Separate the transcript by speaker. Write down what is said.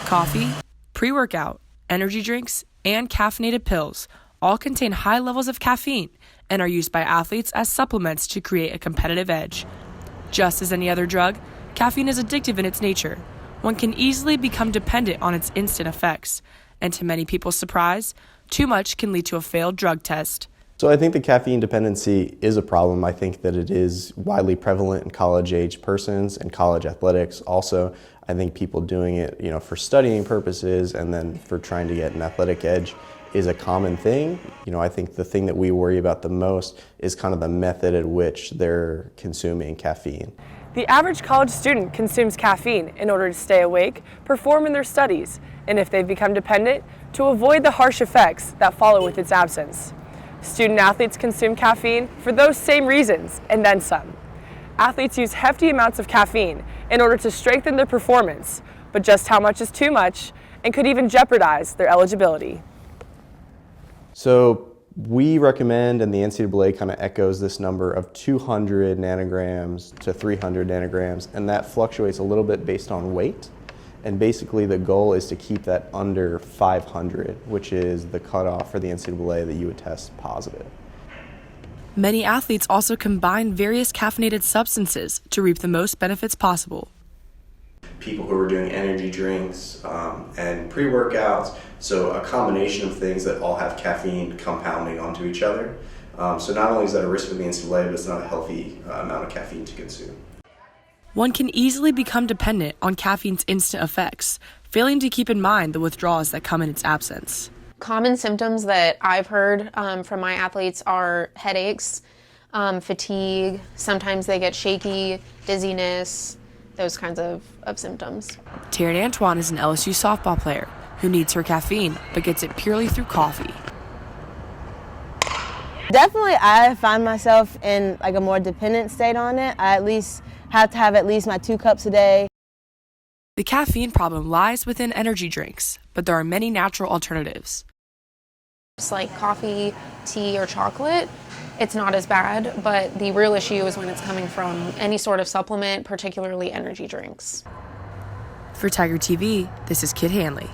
Speaker 1: Coffee, pre-workout, energy drinks, and caffeinated pills all contain high levels of caffeine and are used by athletes as supplements to create a competitive edge. Just as any other drug, caffeine is addictive in its nature. One can easily become dependent on its instant effects, and to many people's surprise, too much can lead to a failed drug test.
Speaker 2: So I think the caffeine dependency is a problem. I think that it is widely prevalent in college-age persons and college athletics. Also, I think people doing it, for studying purposes and then for trying to get an athletic edge is a common thing. I think the thing that we worry about the most is kind of the method at which they're consuming caffeine.
Speaker 3: The average college student consumes caffeine in order to stay awake, perform in their studies, and if they've become dependent, to avoid the harsh effects that follow with its absence. Student athletes consume caffeine for those same reasons, and then some. Athletes use hefty amounts of caffeine in order to strengthen their performance, but just how much is too much and could even jeopardize their eligibility.
Speaker 2: So we recommend, and the NCAA kind of echoes this number of 200 nanograms to 300 nanograms, and that fluctuates a little bit based on weight. And basically the goal is to keep that under 500, which is the cutoff for the NCAA that you would test positive.
Speaker 1: Many athletes also combine various caffeinated substances to reap the most benefits possible.
Speaker 2: People who are doing energy drinks and pre-workouts, so a combination of things that all have caffeine compounding onto each other. So not only is that a risk for the NCAA, but it's not a healthy amount of caffeine to consume.
Speaker 1: One can easily become dependent on caffeine's instant effects, failing to keep in mind the withdrawals that come in its absence.
Speaker 4: Common symptoms that I've heard from my athletes are headaches, fatigue, sometimes they get shaky, dizziness, those kinds of symptoms.
Speaker 1: Taryn Antoine is an LSU softball player who needs her caffeine but gets it purely through coffee.
Speaker 5: Definitely, I find myself in a more dependent state on it. I at least have to have at least my 2 cups a day.
Speaker 1: The caffeine problem lies within energy drinks, but there are many natural alternatives.
Speaker 4: It's like coffee, tea, or chocolate. It's not as bad, but the real issue is when it's coming from any sort of supplement, particularly energy drinks.
Speaker 1: For Tiger TV, this is Kit Hanley.